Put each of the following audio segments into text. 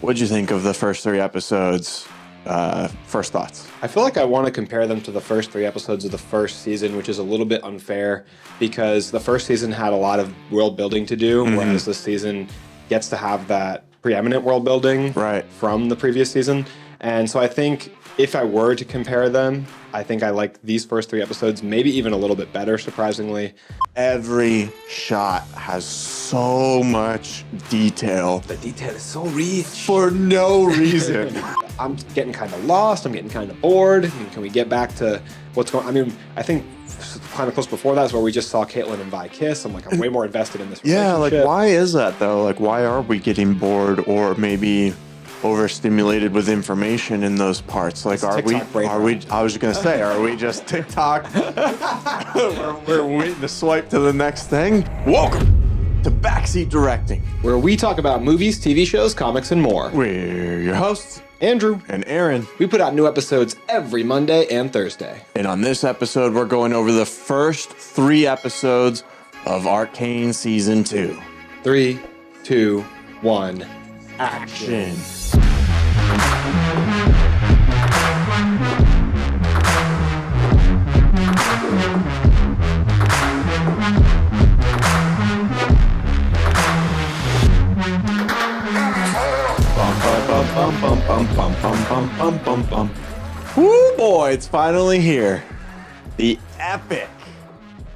What'd you think of the first three episodes? First thoughts. I feel like I want to compare them to the first three episodes of the first season, which is a little bit unfair because the first season had a lot of world building to do, whereas this season gets to have that preeminent world building from the previous season. And so I think if I were to compare them, I think I like these first three episodes maybe even a little bit better, surprisingly. Every shot has so much detail. The detail is so rich. For no reason. I'm getting kind of lost. I'm getting kind of bored. I mean, can we get back to what's going on? I mean, I think kind of close before that is where we just saw Caitlyn and Vi kiss. I'm like, I'm way more invested in this relationship. Yeah, like why is that though? Like why are we getting bored or maybe overstimulated with information in those parts? Like I was gonna say, are we just TikTok? we're waiting to swipe to the next thing. Welcome to Backseat Directing, where we talk about movies, TV shows, comics, and more. We're your hosts, Andrew and Aaron. We put out new episodes every Monday and Thursday. And on this episode, we're going over the first three episodes of Arcane Season 2. 3, 2, 1, action. Woo boy, it's finally here. The epic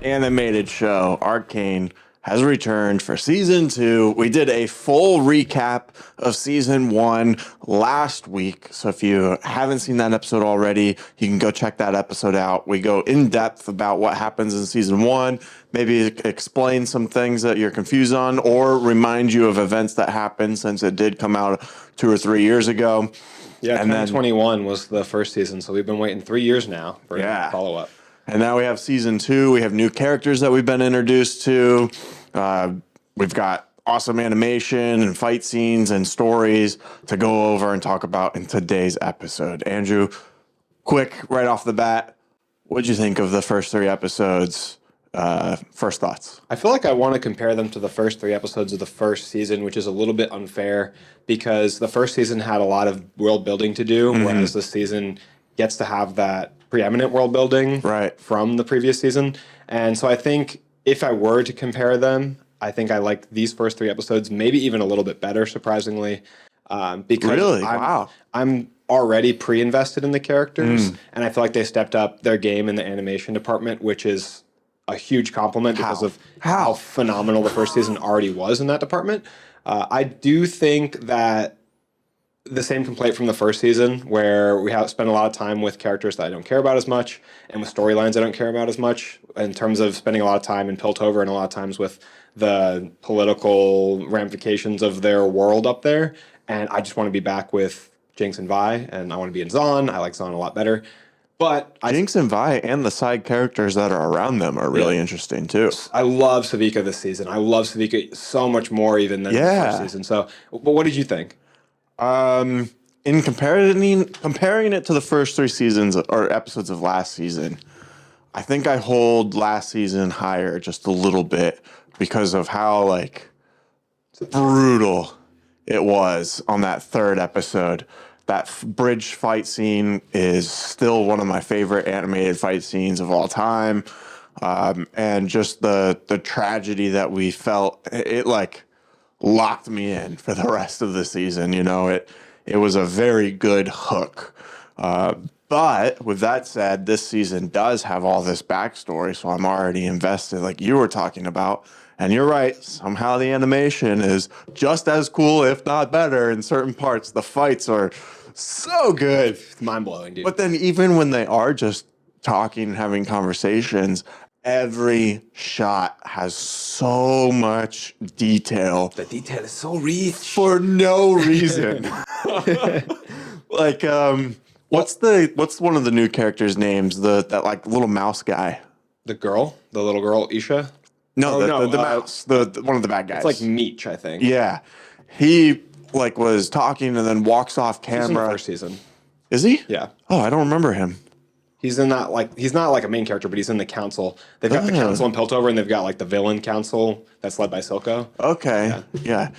animated show Arcane has returned for season 2. We did a full recap of season 1 last week. So if you haven't seen that episode already, you can go check that episode out. We go in depth about what happens in season 1, maybe explain some things that you're confused on, or remind you of events that happened since it did come out 2 or 3 years ago. Yeah, and 2021 was the first season. So we've been waiting 3 years now for a follow-up. And now we have season 2. We have new characters that we've been introduced to. We've got awesome animation and fight scenes and stories to go over and talk about in today's episode. Andrew, quick, right off the bat, what'd you think of the first three episodes? First thoughts. I feel like I want to compare them to the first three episodes of the first season, which is a little bit unfair because the first season had a lot of world building to do, whereas this season gets to have that preeminent world building from the previous season. And so I think if I were to compare them, I think I like these first three episodes maybe even a little bit better, surprisingly. Because I'm already pre-invested in the characters, and I feel like they stepped up their game in the animation department, which is a huge compliment because of how phenomenal the first season already was in that department. I do think that the same complaint from the first season, where we have spent a lot of time with characters that I don't care about as much, and with storylines I don't care about as much, in terms of spending a lot of time in Piltover and a lot of times with the political ramifications of their world up there. And I just want to be back with Jinx and Vi, and I want to be in Zahn. I like Zahn a lot better. But Jinx and Vi and the side characters that are around them are really interesting too. I love Savika this season. I love Savika so much more even than the first season. So, but what did you think? In comparing it to the first three seasons or episodes of last season, I think I hold last season higher just a little bit because of how like brutal it was on that third episode. That bridge fight scene is still one of my favorite animated fight scenes of all time. And just the tragedy that we felt, it like locked me in for the rest of the season. You know, it was a very good hook. But with that said, this season does have all this backstory, so I'm already invested, like you were talking about. And you're right, somehow the animation is just as cool, if not better, in certain parts. The fights are so good. Mind-blowing, dude. But then even when they are just talking, having conversations, every shot has so much detail. The detail is so rich. For no reason. Like, what's one of the new characters' names? That like little mouse guy. The little girl, Isha? No, the mouse, the one of the bad guys. It's like Meech, I think. Yeah, he like was talking and then walks off camera. He's in the first season. Is he? Yeah. Oh, I don't remember him. He's in that, like, he's not like a main character, but he's in the council. They've got the council in Piltover, and they've got like the villain council that's led by Silco. Okay. Yeah.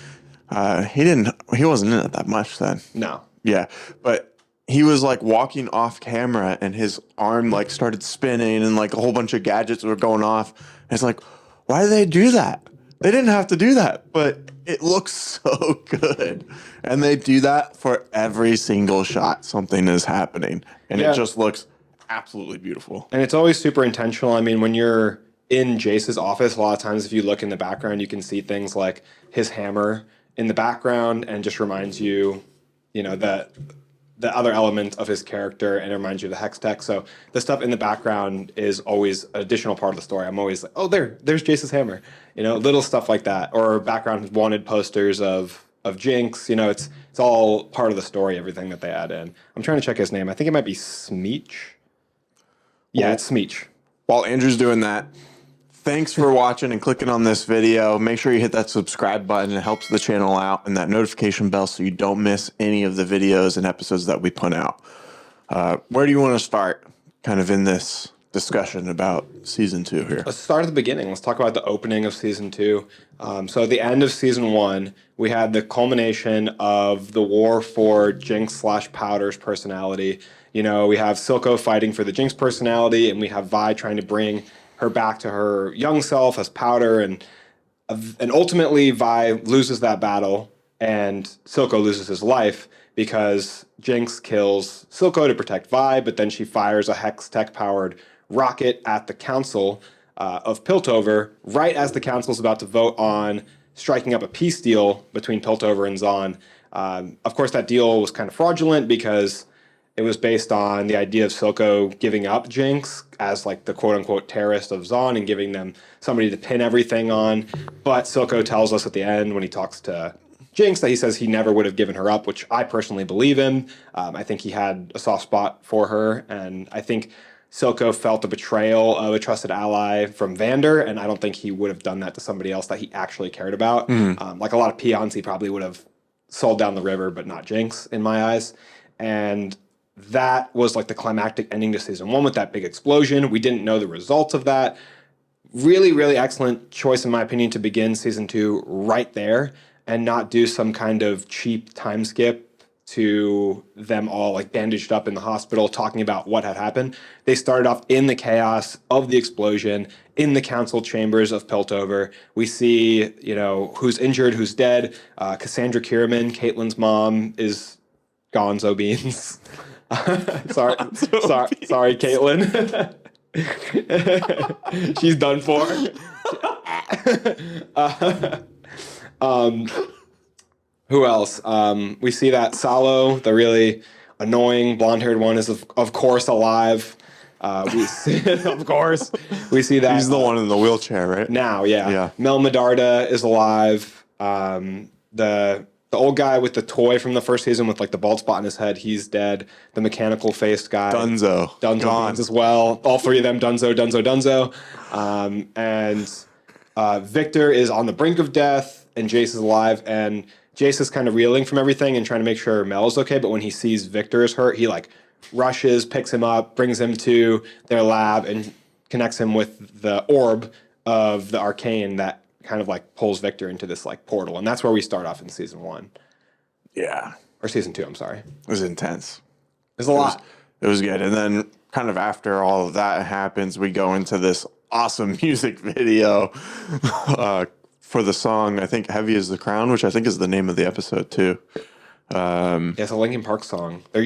He wasn't in it that much then. No. Yeah, but he was like walking off camera, and his arm like started spinning, and like a whole bunch of gadgets were going off. And it's like, why did they do that? They didn't have to do that, but it looks so good. And they do that for every single shot something is happening, and Yeah. it just looks absolutely beautiful. And it's always super intentional. I mean, when you're in Jace's office, a lot of times if you look in the background, you can see things like his hammer in the background, and just reminds you, that the other element of his character, and it reminds you of the hex tech. So the stuff in the background is always an additional part of the story. I'm always like, oh, there's Jace's hammer, little stuff like that, or background wanted posters of Jinx. It's all part of the story. Everything that they add in. I'm trying to check his name. I think it might be Smeech. Yeah, it's Smeech. While Andrew's doing that, thanks for watching and clicking on this video. Make sure you hit that subscribe button. It helps the channel out, and that notification bell so you don't miss any of the videos and episodes that we put out. Where do you want to start kind of in this discussion about season 2 here? Let's start at the beginning. Let's talk about the opening of season 2. So at the end of season 1, we had the culmination of the war for Jinx/Powder's personality. We have Silco fighting for the Jinx personality, and we have Vi trying to bring her back to her young self as Powder, and ultimately Vi loses that battle, and Silco loses his life because Jinx kills Silco to protect Vi, but then she fires a hex tech powered rocket at the council of Piltover right as the council's about to vote on striking up a peace deal between Piltover and Zaun. Of course, that deal was kind of fraudulent because it was based on the idea of Silco giving up Jinx as like the quote-unquote terrorist of Zaun and giving them somebody to pin everything on. But Silco tells us at the end when he talks to Jinx that he says he never would have given her up, which I personally believe him. I think he had a soft spot for her, and I think Silco felt the betrayal of a trusted ally from Vander, and I don't think he would have done that to somebody else that he actually cared about. Like a lot of peons, he probably would have sold down the river, but not Jinx, in my eyes. And that was like the climactic ending to season 1 with that big explosion. We didn't know the results of that. Really, really excellent choice, in my opinion, to begin season 2 right there and not do some kind of cheap time skip to them all like bandaged up in the hospital talking about what had happened. They started off in the chaos of the explosion in the council chambers of Piltover. We see, who's injured, who's dead. Cassandra Kierman, Caitlyn's mom, is gonzo beans. sorry, Caitlyn. She's done for. Who else? We see that Salo, the really annoying blonde-haired one, is of course alive. We see, of course, we see that He's the one in the wheelchair, right? now. Yeah. Yeah. Mel Medarda is alive. The old guy with the toy from the first season with like the bald spot on his head, he's dead. The mechanical faced guy, Dunzo gone as well. All three of them, Dunzo. And Victor is on the brink of death, and Jace is alive. And Jace is kind of reeling from everything and trying to make sure Mel is okay. But when he sees Victor is hurt, he like rushes, picks him up, brings him to their lab, and connects him with the orb of the Arcane that kind of like pulls Victor into this like portal. And that's where we start off in season 1. Yeah. Or season 2, I'm sorry. It was intense. There's a lot. It was good. And then kind of after all of that happens, we go into this awesome music video for the song, I think Heavy is the Crown, which I think is the name of the episode too. It's a Linkin Park song. They were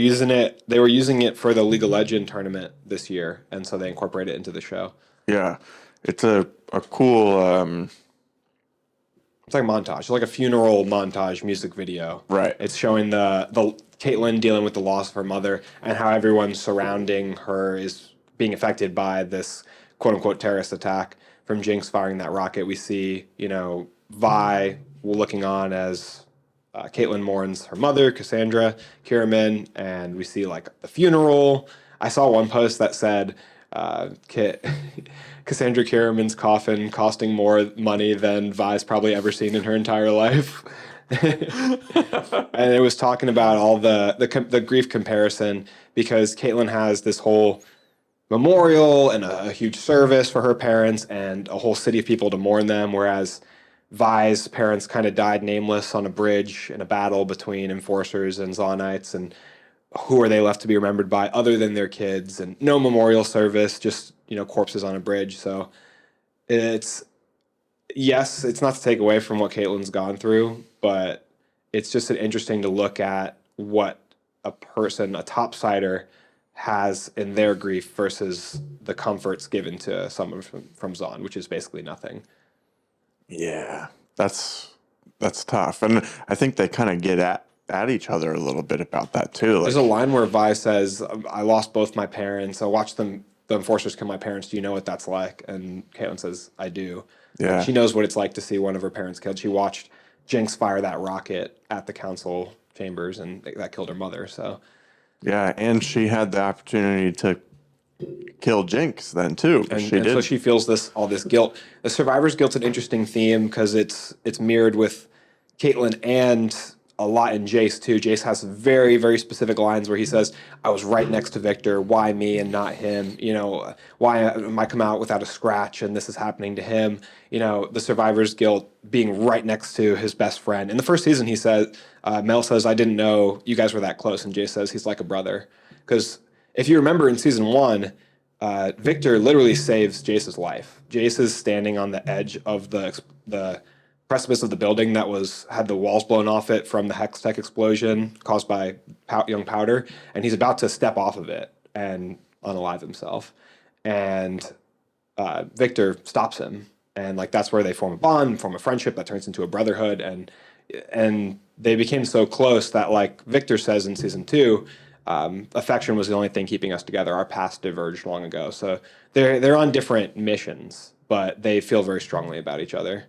using it for the League of Legends tournament this year, and so they incorporate it into the show. Yeah. It's a cool it's like a montage. It's like a funeral montage music video. Right. It's showing the Caitlyn dealing with the loss of her mother and how everyone surrounding her is being affected by this quote unquote terrorist attack from Jinx firing that rocket. We see, Vi looking on as Caitlyn mourns her mother, Cassandra Kierman, and we see like the funeral. I saw one post that said Cassandra Kierman's coffin costing more money than Vi's probably ever seen in her entire life. And it was talking about all the grief comparison because Caitlyn has this whole memorial and a huge service for her parents and a whole city of people to mourn them, whereas Vi's parents kind of died nameless on a bridge in a battle between enforcers and Zonites, and who are they left to be remembered by other than their kids? And no memorial service, just corpses on a bridge. So it's yes, it's not to take away from what Caitlyn's gone through, but it's just interesting to look at what a person, a topsider, has in their grief versus the comforts given to someone from Zon, which is basically nothing. Yeah, that's tough, and I think they kind of get at each other a little bit about that too. There's a line where Vi says, "I lost both my parents. I watched the enforcers kill my parents. Do you know what that's like?" And Caitlyn says, "I do." Yeah, She knows what it's like to see one of her parents killed. She watched Jinx fire that rocket at the council chambers, and that killed her mother. So yeah, and she had the opportunity to kill Jinx then too. and She did. so she feels all this guilt. The survivor's guilt's an interesting theme because it's mirrored with Caitlyn and a lot in Jace too. Jace has very, very specific lines where he says, "I was right next to Victor. Why me and not him? Why am I come out without a scratch and this is happening to him?" The survivor's guilt being right next to his best friend. In the first season, he said, Mel says, "I didn't know you guys were that close," and Jace says he's like a brother. Because if you remember in season 1, Victor literally saves Jace's life. Jace is standing on the edge of the precipice of the building that had the walls blown off it from the hex tech explosion caused by young Powder, and he's about to step off of it and unalive himself. And Victor stops him, and that's where they form a bond, form a friendship that turns into a brotherhood, and they became so close that, Victor says in season 2, affection was the only thing keeping us together. Our paths diverged long ago. So they're on different missions, but they feel very strongly about each other.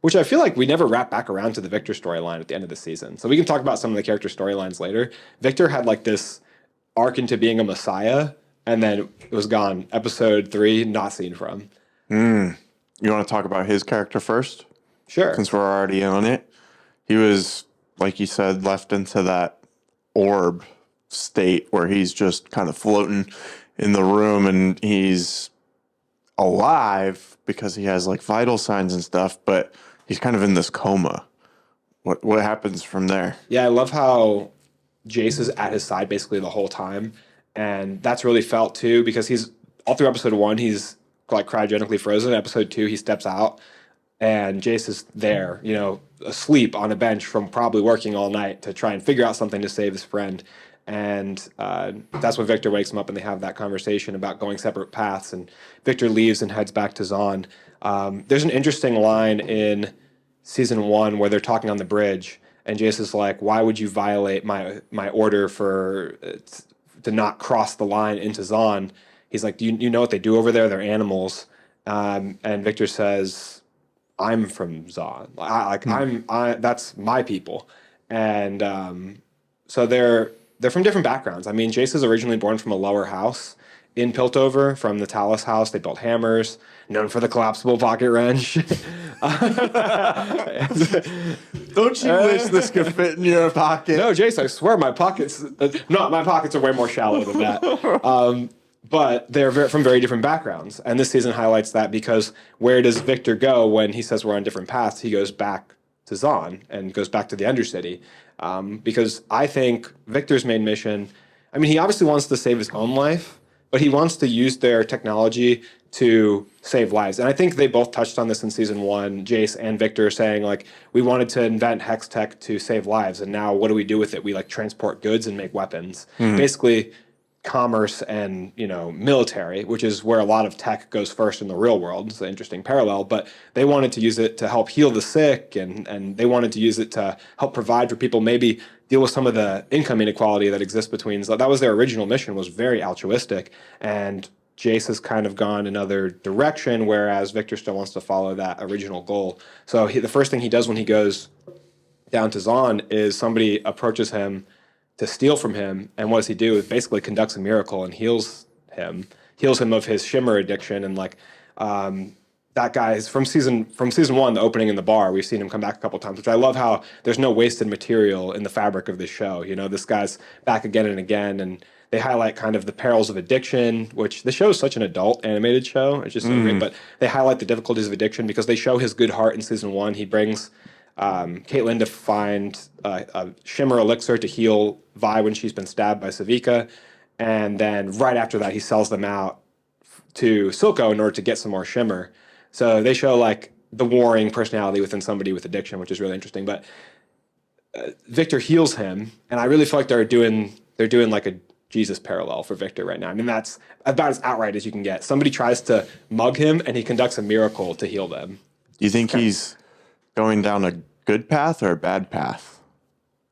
Which I feel like we never wrap back around to the Victor storyline at the end of the season. So we can talk about some of the character storylines later. Victor had this arc into being a messiah, and then it was gone. Episode 3, not seen from. You want to talk about his character first? Sure. Since we're already on it. He was, like you said, left into that orb state where he's just kind of floating in the room, and he's alive because he has vital signs and stuff, but he's kind of in this coma. What happens from there? Yeah, I love how Jace is at his side basically the whole time, and that's really felt too because he's all through episode 1 he's cryogenically frozen. Episode 2 he steps out, and Jace is there, asleep on a bench from probably working all night to try and figure out something to save his friend. And that's when Victor wakes him up, and they have that conversation about going separate paths. And Victor leaves and heads back to Zon. There's an interesting line in season 1 where they're talking on the bridge, and Jace is like, "Why would you violate my order to not cross the line into Zon?" He's like, "Do you know what they do over there? They're animals." And Victor says, "I'm from Zon. That's my people." And so they're from different backgrounds. I mean, Jace is originally born from a lower house in Piltover, from the Talus house. They built hammers, known for the collapsible pocket wrench. Don't you wish this could fit in your pocket? No, Jace, I swear my pockets... my pockets are way more shallow than that. But they're from very different backgrounds. And this season highlights that because where does Victor go when he says we're on different paths? He goes back to Zon and goes back to the Undercity. Because I think Victor's main mission, he obviously wants to save his own life, but he wants to use their technology to save lives. And I think they both touched on this in season 1, Jace and Victor saying, we wanted to invent hex tech to save lives, and now what do we do with it? We transport goods and make weapons. Basically, commerce and military, which is where a lot of tech goes first in the real world. It's an interesting parallel, but they wanted to use it to help heal the sick, and they wanted to use it to help provide for people, maybe deal with some of the income inequality that exists between. So that was their original mission, was very altruistic, and Jace has kind of gone another direction, whereas Victor still wants to follow that original goal. So the first thing he does when he goes down to Zon is somebody approaches him to steal from him, and what does he do? It basically conducts a miracle and heals him of his shimmer addiction, and that guy is from season one, the opening in the bar. We've seen him come back a couple times, which I love how there's no wasted material in the fabric of this show. You know, this guy's back again and again, and they highlight kind of the perils of addiction, which the show is such an adult animated show. It's just so great, but they highlight the difficulties of addiction because they show his good heart in season one. He brings Caitlin to find a shimmer elixir to heal Vi when she's been stabbed by Savika. And then right after that, he sells them out to Silco in order to get some more shimmer. So they show like the warring personality within somebody with addiction, which is really interesting. But Victor heals him, and I really feel like they're doing like a Jesus parallel for Victor right now. I mean, that's about as outright as you can get. Somebody tries to mug him, and he conducts a miracle to heal them. Do you think he's going down a good path or a bad path?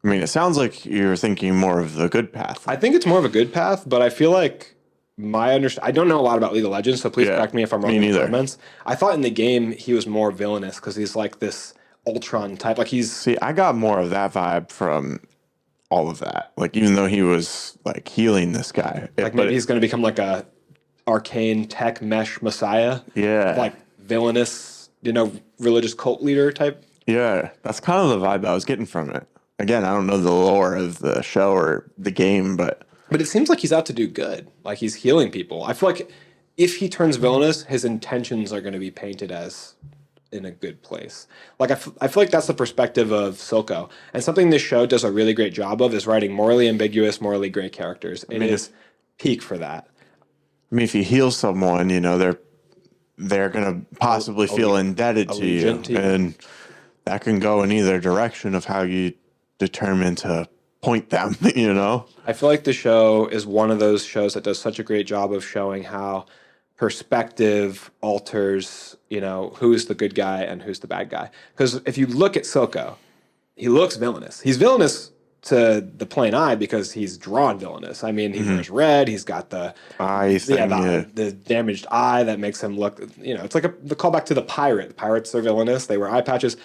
I mean, it sounds like you're thinking more of the good path. I think it's more of a good path, but I feel like I don't know a lot about League of Legends, so please correct me if I'm wrong in the comments. I thought in the game he was more villainous because he's like this Ultron type. Like he's... See, I got more of that vibe from all of that. Like, even though he was like healing this guy. Like maybe he's going to become like a arcane tech mesh messiah. Yeah. Like villainous, you know, religious cult leader type. Yeah, that's kind of the vibe I was getting from it. Again, I don't know the lore of the show or the game, but it seems like he's out to do good. Like he's healing people. I feel like if he turns villainous, his intentions are going to be painted as in a good place. Like I feel like that's the perspective of Silco. And something this show does a really great job of is writing morally ambiguous, morally gray characters. It is peak for that. I mean, if you heal someone, you know, they're going to possibly feel indebted to you. And that can go in either direction of how you determine to point them, you know? I feel like the show is one of those shows that does such a great job of showing how perspective alters, you know, who's the good guy and who's the bad guy. Because if you look at Silco, he looks villainous. He's villainous to the plain eye because he's drawn villainous. I mean, he wears red. He's got the eye thing, the damaged eye that makes him look, you know, it's like the callback to the pirate. The pirates are villainous. They wear eye patches.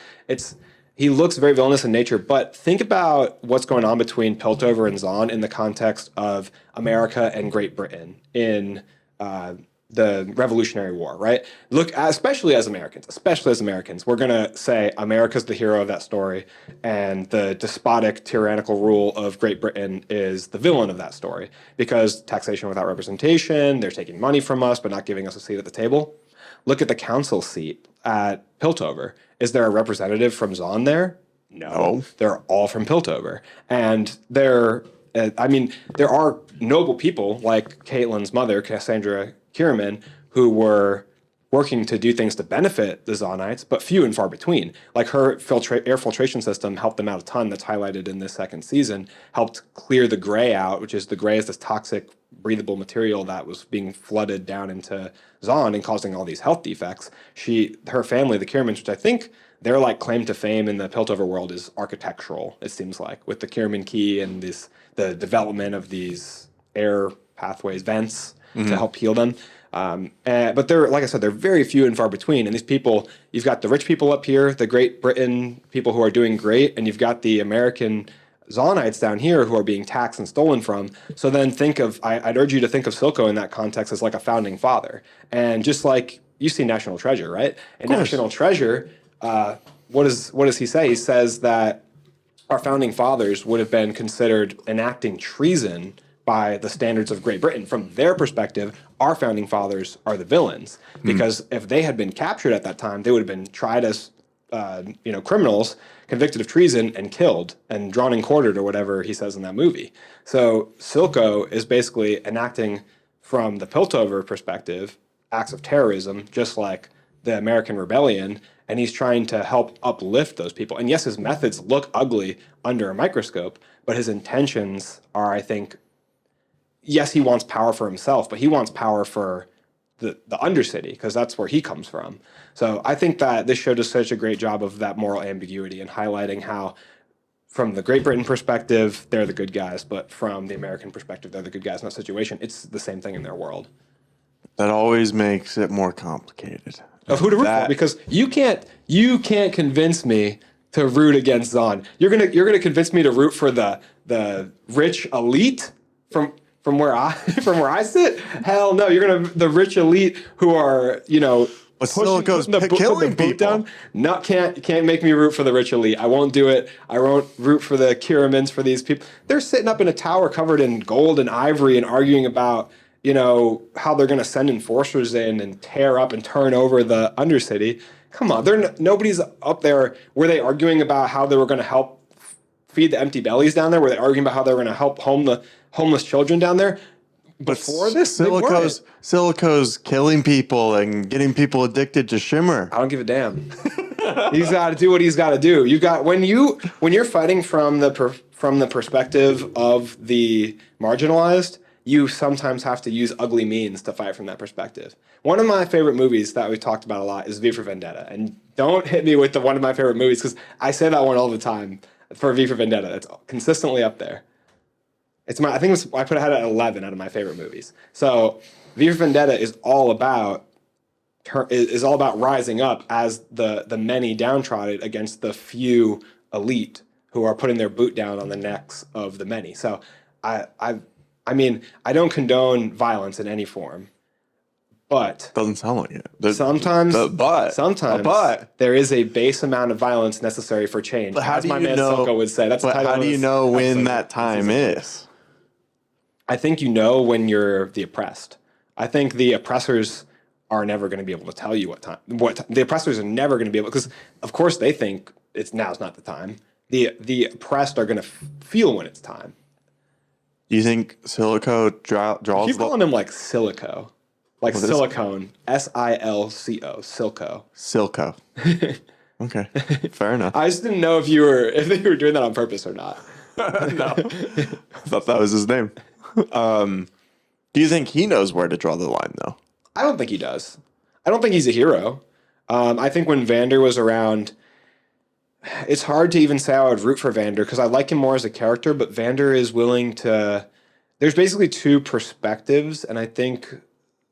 He looks very villainous in nature, but think about what's going on between Piltover and Zahn in the context of America and Great Britain in the Revolutionary War, right? Look, especially as Americans, we're going to say America's the hero of that story, and the despotic, tyrannical rule of Great Britain is the villain of that story, because taxation without representation, they're taking money from us, but not giving us a seat at the table. Look at the council seat at Piltover. Is there a representative from Zahn there? No. They're all from Piltover. And there are noble people like Caitlin's mother, Cassandra Kierman, who were working to do things to benefit the Zahnites, but few and far between. Like her air filtration system helped them out a ton. That's highlighted in this second season. Helped clear the gray out, which is the gray is this toxic, breathable material that was being flooded down into Zahn and causing all these health defects. Her family, the Kiermans, which I think their like claim to fame in the Piltover world is architectural, it seems like, with the Kierman key and the development of these air pathways, vents to help heal them. But they're, like I said, they're very few and far between. And these people, you've got the rich people up here, the Great Britain people who are doing great, and you've got the American Zahnites down here who are being taxed and stolen from. So then I'd urge you to think of Silco in that context as like a founding father. And just like you see National Treasure, right? And National Treasure, what does he say? He says that our founding fathers would have been considered enacting treason by the standards of Great Britain. From their perspective, our founding fathers are the villains, because if they had been captured at that time, they would have been tried as criminals, convicted of treason, and killed, and drawn and quartered, or whatever he says in that movie. So Silco is basically enacting, from the Piltover perspective, acts of terrorism, just like the American Rebellion, and he's trying to help uplift those people. And yes, his methods look ugly under a microscope, but his intentions are, I think, yes, he wants power for himself, but he wants power for the Undercity, because that's where he comes from. So I think that this show does such a great job of that moral ambiguity and highlighting how, from the Great Britain perspective, they're the good guys, but from the American perspective, they're the good guys in that situation. It's the same thing in their world. That always makes it more complicated. Of who to root for, because you can't convince me to root against Zahn. You're gonna convince me to root for the rich elite from where I sit? Hell no, the rich elite who are, But Silico's killing people. No, can't make me root for the rich elite. I won't do it. I won't root for the Kiramans, for these people. They're sitting up in a tower covered in gold and ivory and arguing about, how they're going to send enforcers in and tear up and turn over the Undercity. Come on, nobody's up there. Were they arguing about how they were going to help feed the empty bellies down there? Were they arguing about how they were going to help home the homeless children down there? Before this, Silico's killing people and getting people addicted to Shimmer. I don't give a damn. He's got to do what he's got to do. You got when you're fighting from the perspective of the marginalized, you sometimes have to use ugly means to fight from that perspective. One of my favorite movies that we talked about a lot is V for Vendetta, and don't hit me with one of my favorite movies because I say that one all the time for V for Vendetta. It's consistently up there. I put it at 11 out of my favorite movies. So V for Vendetta is all about rising up as the many downtrodden against the few elite who are putting their boot down on the necks of the many. So I don't condone violence in any form, but doesn't sound like it. Sometimes there is a base amount of violence necessary for change. But as my man Silco would say. That's how do you know when that time is? I think you know when you're the oppressed. I think the oppressors are never going to be able to tell you what time. The oppressors are never going to be able, because of course they think now's not the time. The oppressed are going to feel when it's time. Do you think Silico draws? Keep calling him like Silico, like silicone. Silco. Silco. Okay, fair enough. I just didn't know if you were doing that on purpose or not. No, I thought that was his name. Do you think he knows where to draw the line, though? I don't think he does. I don't think he's a hero. I think when Vander was around, it's hard to even say I would root for Vander because I like him more as a character, but Vander is willing to... There's basically two perspectives, and I think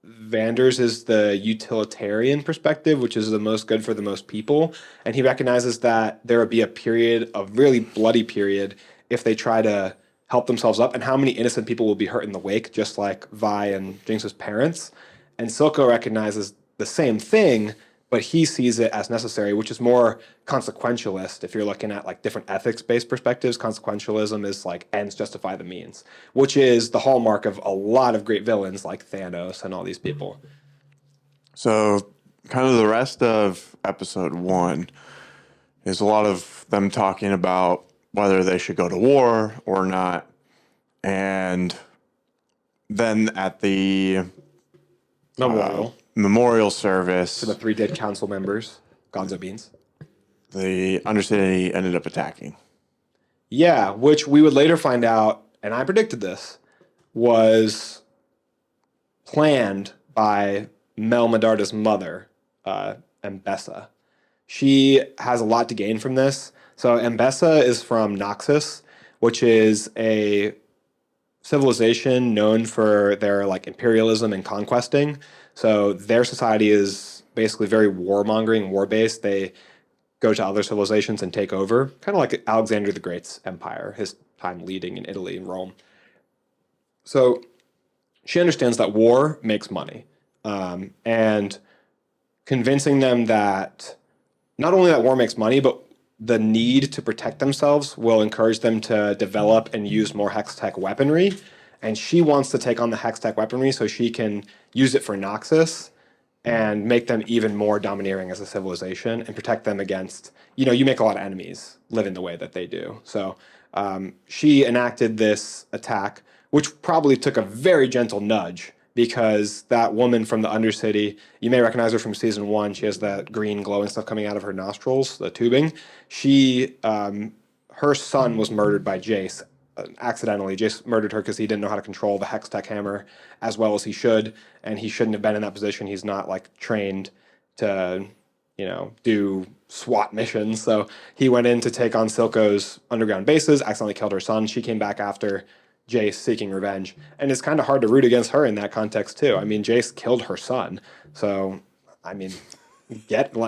Vander's is the utilitarian perspective, which is the most good for the most people, and he recognizes that there would be a period, a really bloody period, if they try to help themselves up, and how many innocent people will be hurt in the wake, just like Vi and Jinx's parents. And Silco recognizes the same thing, but he sees it as necessary, which is more consequentialist. If you're looking at like different ethics-based perspectives, consequentialism is like ends justify the means, which is the hallmark of a lot of great villains like Thanos and all these people. So kind of the rest of episode 1 is a lot of them talking about whether they should go to war or not. And then at the memorial service to the 3 dead council members, Gonzo Beans, the Undercity ended up attacking. Yeah, which we would later find out, and I predicted this, was planned by Mel Medarda's mother, Mbessa. She has a lot to gain from this. So Mbessa is from Noxus, which is a civilization known for their like imperialism and conquesting. So their society is basically very warmongering, war-based. They go to other civilizations and take over, kind of like Alexander the Great's empire, his time leading in Italy and Rome. So she understands that war makes money, and convincing them that not only that war makes money, but the need to protect themselves will encourage them to develop and use more Hextech weaponry. And she wants to take on the Hextech weaponry so she can use it for Noxus and make them even more domineering as a civilization and protect them against, you make a lot of enemies living the way that they do. So she enacted this attack, which probably took a very gentle nudge, because that woman from the Undercity, you may recognize her from season 1. She has that green glowing stuff coming out of her nostrils, the tubing. Her son was murdered by Jace accidentally. Jace murdered her because he didn't know how to control the Hextech hammer as well as he should, and he shouldn't have been in that position. He's not like trained to, do SWAT missions. So he went in to take on Silco's underground bases, accidentally killed her son. She came back after Jace seeking revenge, and it's kind of hard to root against her in that context too. I mean, Jace killed her son, so I mean,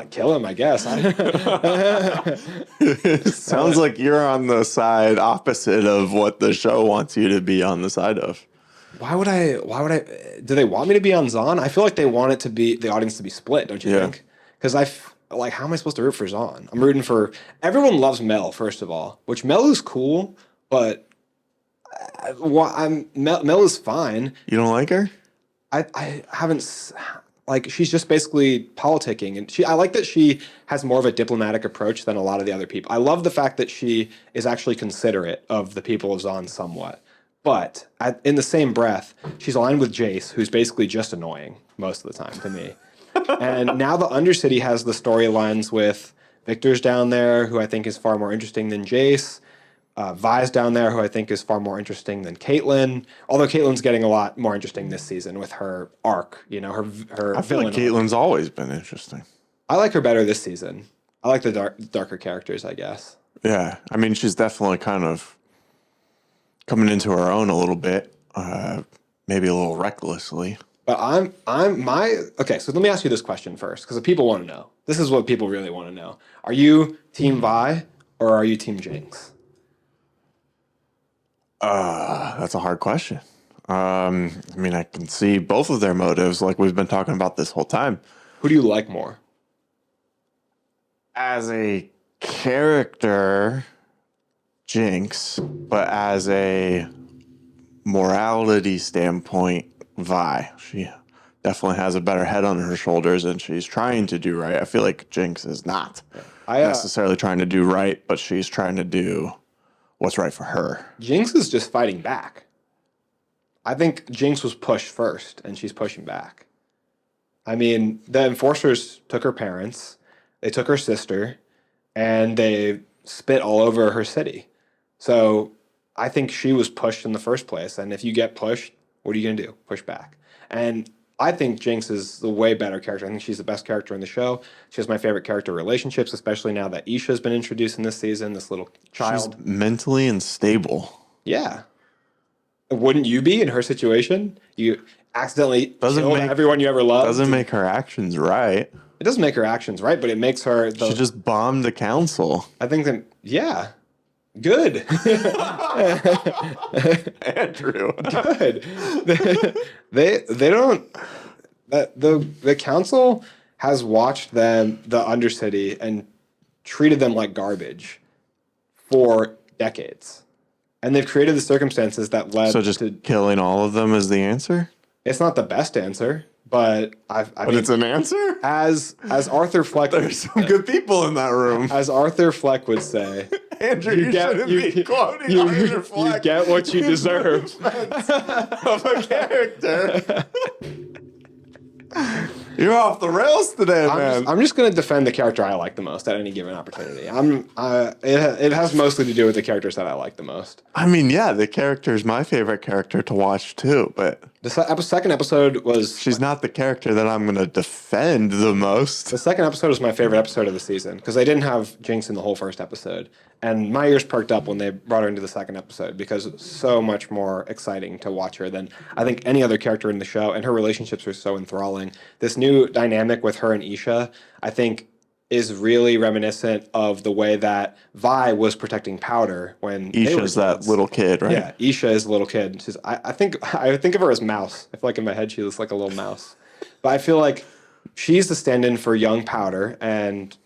kill him, I guess. Sounds like you're on the side opposite of what the show wants you to be on the side of. Why would I? Do they want me to be on Zahn? I feel like they want it to be the audience to be split. Don't you Yeah. think? Because like, how am I supposed to root for Zahn? I'm rooting for everyone loves Mel first of all, which Mel is cool, but Mel is fine. You don't like her? I haven't like she's just basically politicking, and I like that she has more of a diplomatic approach than a lot of the other people. I love the fact that she is actually considerate of the people of Zahn somewhat, but in the same breath, she's aligned with Jace, who's basically just annoying most of the time to me. And now the Undercity has the storylines with Victor's down there, who I think is far more interesting than Jace. Vi's down there, who I think is far more interesting than Caitlyn. Although Caitlyn's getting a lot more interesting this season with her arc, her I feel villain like arc. Caitlyn's always been interesting. I like her better this season. I like the darker characters, I guess. Yeah, I mean, she's definitely kind of coming into her own a little bit, maybe a little recklessly. But okay. So let me ask you this question first, because people want to know. This is what people really want to know. Are you Team Vi or are you Team Jinx? That's a hard question. I mean, I can see both of their motives, like we've been talking about this whole time. Who do you like more? As a character, Jinx, but as a morality standpoint, Vi. She definitely has a better head on her shoulders, and she's trying to do right. I feel like Jinx is not necessarily trying to do right, but she's trying to do what's right for her. Jinx is just fighting back. I think Jinx was pushed first, and she's pushing back. I mean, the enforcers took her parents, they took her sister, and they spit all over her city. So I think she was pushed in the first place. And if you get pushed, what are you going to do? Push back. And I think Jinx is the way better character. I think she's the best character in the show. She has my favorite character relationships, especially now that Isha's been introduced in this season, this little child. She's mentally unstable. Yeah. Wouldn't you be in her situation? You accidentally killed everyone you ever loved. Doesn't make her actions right. It doesn't make her actions right, but it makes her... She just bombed the council. I think that, yeah. Good. Andrew. Good. They don't... The council has watched them, the Undercity, and treated them like garbage for decades. And they've created the circumstances that led to... So just killing all of them is the answer? It's not the best answer, but I mean, it's an answer? As Arthur Fleck... There's some good people in that room. As Arthur Fleck would say... Andrew, you shouldn't be quoting Arthur Fleck. You get what you deserve. Of a character. You're off the rails today, man. I'm just going to defend the character I like the most at any given opportunity. It has mostly to do with the characters that I like the most. I mean, yeah, the character is my favorite character to watch too, but the second episode was... She's not the character that I'm going to defend the most. The second episode was my favorite episode of the season because they didn't have Jinx in the whole first episode. And my ears perked up when they brought her into the second episode because it's so much more exciting to watch her than I think any other character in the show. And her relationships are so enthralling. This new dynamic with her and Isha, I think, is really reminiscent of the way that Vi was protecting Powder when Isha's that little kid, right? Yeah, Isha is a little kid. She's I think of her as Mouse. I feel like in my head she looks like a little mouse. But I feel like she's the stand-in for young Powder, and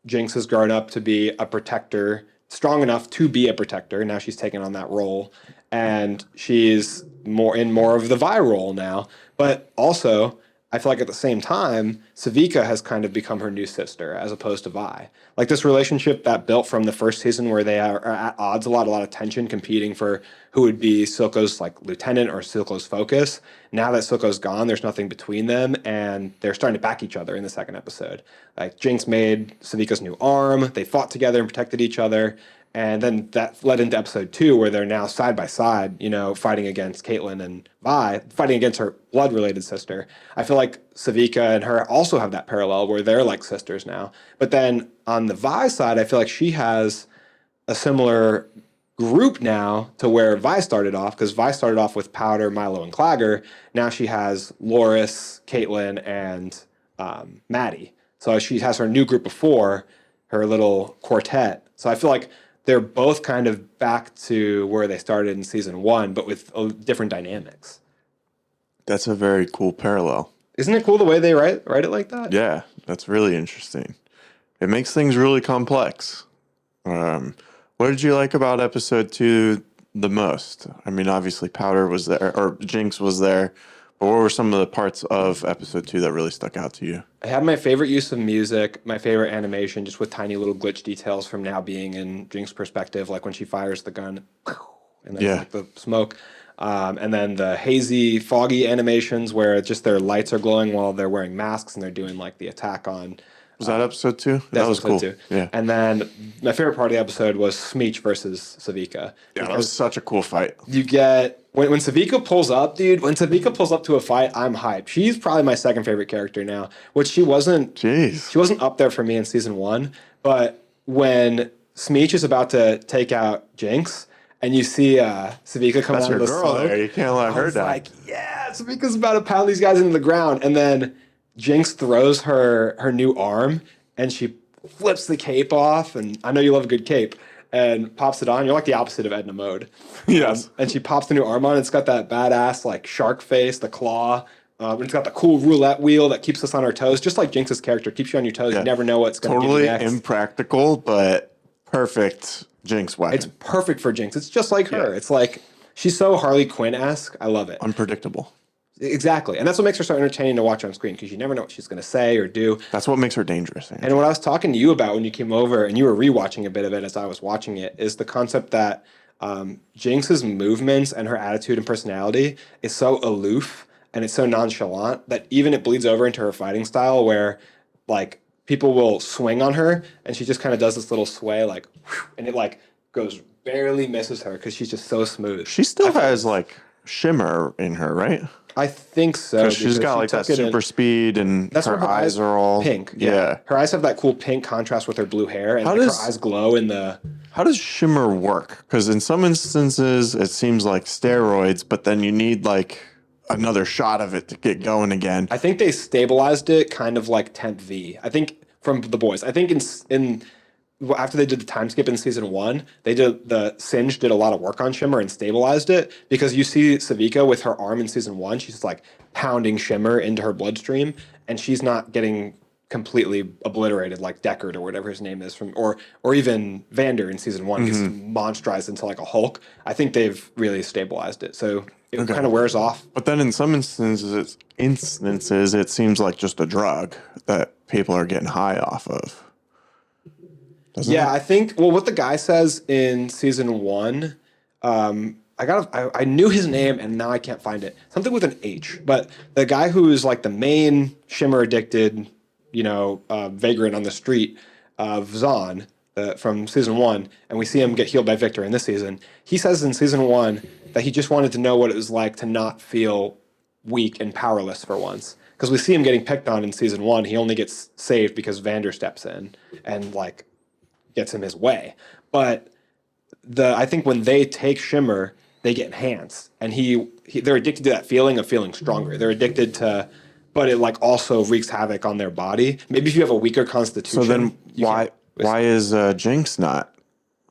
Jinx has grown up to be a protector, strong enough to be a protector. Now she's taken on that role, and she's more of the Vi role now. But also, I feel like at the same time, Savika has kind of become her new sister as opposed to Vi. Like this relationship that built from the first season where they are at odds, a lot of tension, competing for who would be Silco's lieutenant or Silco's focus. Now that Silco's gone, there's nothing between them, and they're starting to back each other in the second episode. Like Jinx made Savika's new arm. They fought together and protected each other. And then that led into episode 2, where they're now side by side, fighting against Caitlyn and Vi, fighting against her blood-related sister. I feel like Savika and her also have that parallel where they're like sisters now. But then on the Vi side, I feel like she has a similar group now to where Vi started off, because Vi started off with Powder, Milo, and Clagger. Now she has Loris, Caitlyn, and Maddie. So she has her new group of 4, her little quartet. So I feel like they're both kind of back to where they started in season 1, but with different dynamics. That's a very cool parallel. Isn't it cool the way they write it like that? Yeah, that's really interesting. It makes things really complex. What did you like about episode 2 the most? I mean, obviously Powder was there, or Jinx was there, but what were some of the parts of episode 2 that really stuck out to you? I had my favorite use of music, my favorite animation, just with tiny little glitch details from now being in Jinx's perspective, like when she fires the gun, and then like the smoke. And then the hazy, foggy animations where just their lights are glowing while they're wearing masks and they're doing like the attack on. Was that episode 2? That was cool. 2. Yeah. And then my favorite part of the episode was Smeech versus Savika. Yeah, that was such a cool fight. You get when Savika pulls up, dude. When Savika pulls up to a fight, I'm hyped. She's probably my second favorite character now, which she wasn't. Jeez. She wasn't up there for me in season 1, but when Smeech is about to take out Jinx. And you see Savika come out of the girl smoke. there. You can't let her die. Like, yeah, Savika's about to pound these guys into the ground. And then Jinx throws her new arm, and she flips the cape off. And I know you love a good cape. And pops it on. You're like the opposite of Edna Mode. Yes. And she pops the new arm on. It's got that badass, like, shark face, the claw. And it's got the cool roulette wheel that keeps us on our toes. Just like Jinx's character. Keeps you on your toes. Yeah. You never know what's going to give you next. Totally impractical, but perfect Jinx weapon. It's perfect for Jinx. It's just like her. It's like, she's so Harley Quinn-esque. I love it. Unpredictable. Exactly. And that's what makes her so entertaining to watch on screen, because you never know what she's going to say or do. That's what makes her dangerous. Andrew. And what I was talking to you about when you came over and you were rewatching a bit of it as I was watching it is the concept that Jinx's movements and her attitude and personality is so aloof and it's so nonchalant that even it bleeds over into her fighting style where, like, people will swing on her, and she just kind of does this little sway, like, and it like goes barely misses her because she's just so smooth. She still has like shimmer in her, right? I think so. Because she's got like that super speed, and that's her eyes are all pink. Yeah, her eyes have that cool pink contrast with her blue hair, and her eyes glow in the. How does shimmer work? Because in some instances it seems like steroids, but then you need like another shot of it to get going again. I think they stabilized it kind of like Temp V. I think from the boys. I think in after they did the time skip in season 1, Singe did a lot of work on shimmer and stabilized it, because you see Savika with her arm in season 1, she's like pounding shimmer into her bloodstream, and she's not getting completely obliterated like Deckard or whatever his name is from, or even Vander in season 1 gets monsterized into like a Hulk. I think they've really stabilized it, so it kind of wears off. But then in some instances, it seems like just a drug that people are getting high off of. Doesn't it? I think. Well, what the guy says in season 1, I knew his name and now I can't find it. Something with an H. But the guy who's like the main shimmer addicted, vagrant on the street of Zahn from season 1, and we see him get healed by Victor in this season. He says in season 1 that he just wanted to know what it was like to not feel weak and powerless for once. Because we see him getting picked on in season 1. He only gets saved because Vander steps in and like gets him his way. But I think when they take shimmer, they get enhanced, and they're addicted to that feeling of feeling stronger. They're addicted to, but it like also wreaks havoc on their body. Maybe if you have a weaker constitution. So then why is Jinx not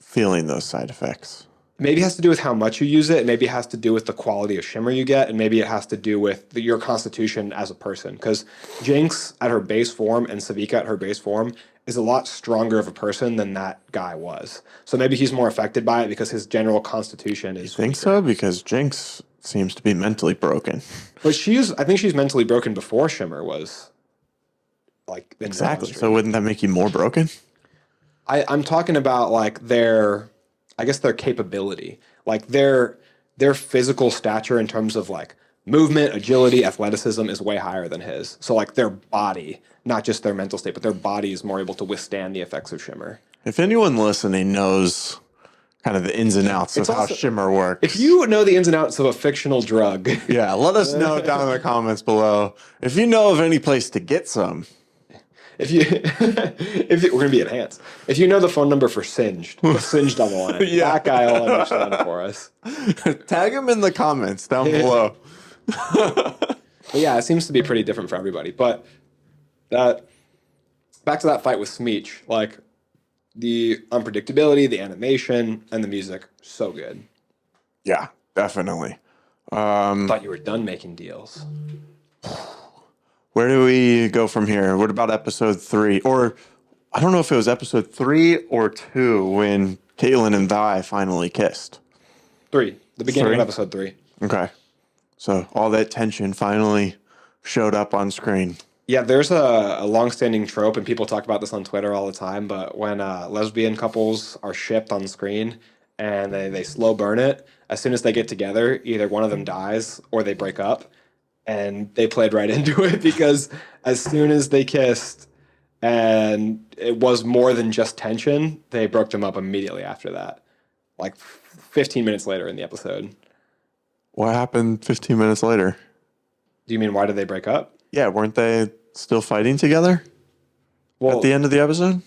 feeling those side effects? Maybe it has to do with how much you use it. Maybe it has to do with the quality of shimmer you get. And maybe it has to do with your constitution as a person. Because Jinx at her base form and Savika at her base form is a lot stronger of a person than that guy was. So maybe he's more affected by it because his general constitution is. You think so? Because Jinx seems to be mentally broken. But I think she's mentally broken before shimmer was like. Exactly. So wouldn't that make you more broken? I'm talking about like their capability, like their physical stature in terms of like movement, agility, athleticism is way higher than his. So like their body, not just their mental state, but their body is more able to withstand the effects of shimmer. If anyone listening knows kind of the ins and outs of how shimmer works. If you know the ins and outs of a fictional drug. Yeah, let us know down in the comments below. If you know of any place to get some. We're gonna be enhanced. If you know the phone number for Singed, put Singed on the line. That guy will understand for us. Tag him in the comments down below. But yeah, it seems to be pretty different for everybody. But back to that fight with Smeech, like the unpredictability, the animation, and the music, so good. Yeah, definitely. Thought you were done making deals. Where do we go from here? What about episode 3? Or I don't know if it was episode 3 or 2 when Caitlin and Vi finally kissed. 3, the beginning 3? of episode 3. Okay. So all that tension finally showed up on screen. Yeah, there's a long-standing trope, and people talk about this on Twitter all the time, but when lesbian couples are shipped on screen and they slow burn it, as soon as they get together, either one of them dies or they break up. And they played right into it because as soon as they kissed and it was more than just tension, they broke them up immediately after that. Like 15 minutes later in the episode. What happened 15 minutes later? Do you mean why did they break up? Yeah, weren't they still fighting together at the end of the episode?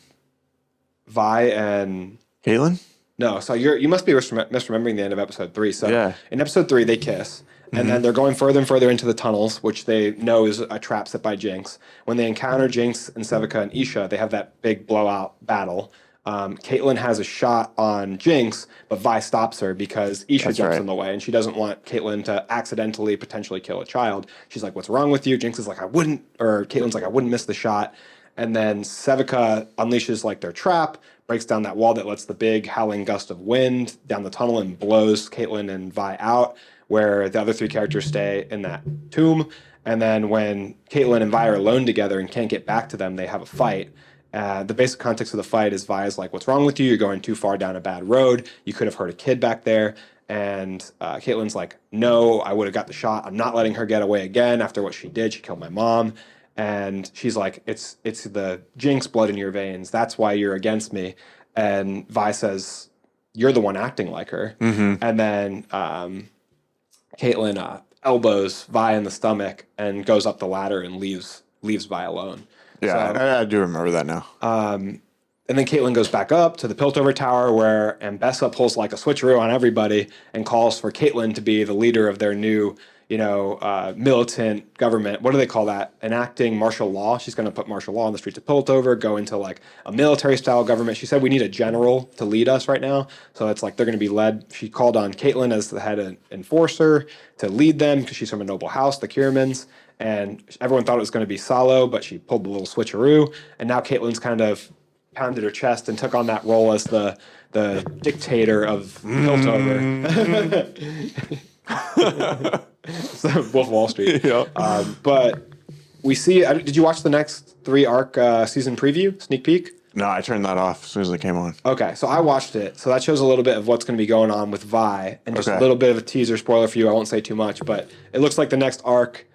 Vi and Caitlin? No, so you must be misremembering the end of episode 3. So Yeah. in episode 3 they kiss, and then they're going further and further into the tunnels, which they know is a trap set by Jinx. When they encounter Jinx and Sevica and Isha, they have that big blowout battle. Caitlyn has a shot on Jinx, but Vi stops her because Isha jumps in the way, and she doesn't want Caitlyn to accidentally potentially kill a child. She's like, "What's wrong with you?" Jinx is like, Caitlyn's like, "I wouldn't miss the shot." And then Sevica unleashes like their trap, breaks down that wall that lets the big howling gust of wind down the tunnel and blows Caitlyn and Vi out, where the other 3 characters stay in that tomb. And then when Caitlyn and Vi are alone together and can't get back to them, they have a fight. The basic context of the fight is Vi is like, "What's wrong with you? You're going too far down a bad road. You could have hurt a kid back there." And Caitlyn's like, "No, I would have got the shot. I'm not letting her get away again after what she did. She killed my mom." And she's like, it's the Jinx blood in your veins. That's why you're against me. And Vi says, "You're the one acting like her." And then Caitlyn elbows Vi in the stomach and goes up the ladder and leaves Vi alone. Yeah, So, I do remember that now. and then Caitlyn goes back up to the Piltover Tower where Ambessa pulls like a switcheroo on everybody and calls for Caitlyn to be the leader of their new, militant government. What do they call that? Enacting martial law. She's going to put martial law on the streets of Piltover, go into like a military style government. She said we need a general to lead us right now. So it's like they're going to be led. She called on Caitlyn as the head enforcer to lead them because she's from a noble house, the Kiermans. And everyone thought it was going to be Salo, but she pulled the little switcheroo. And now Caitlyn's kind of pounded her chest and took on that role as the dictator of Piltover. So Wolf of Wall Street. Yeah. But we see. Did you watch the next 3 arc season preview sneak peek? No, I turned that off as soon as it came on. Okay, so I watched it. So that shows a little bit of what's going to be going on with Vi, and just a little bit of a teaser spoiler for you. I won't say too much, but it looks like the next arc,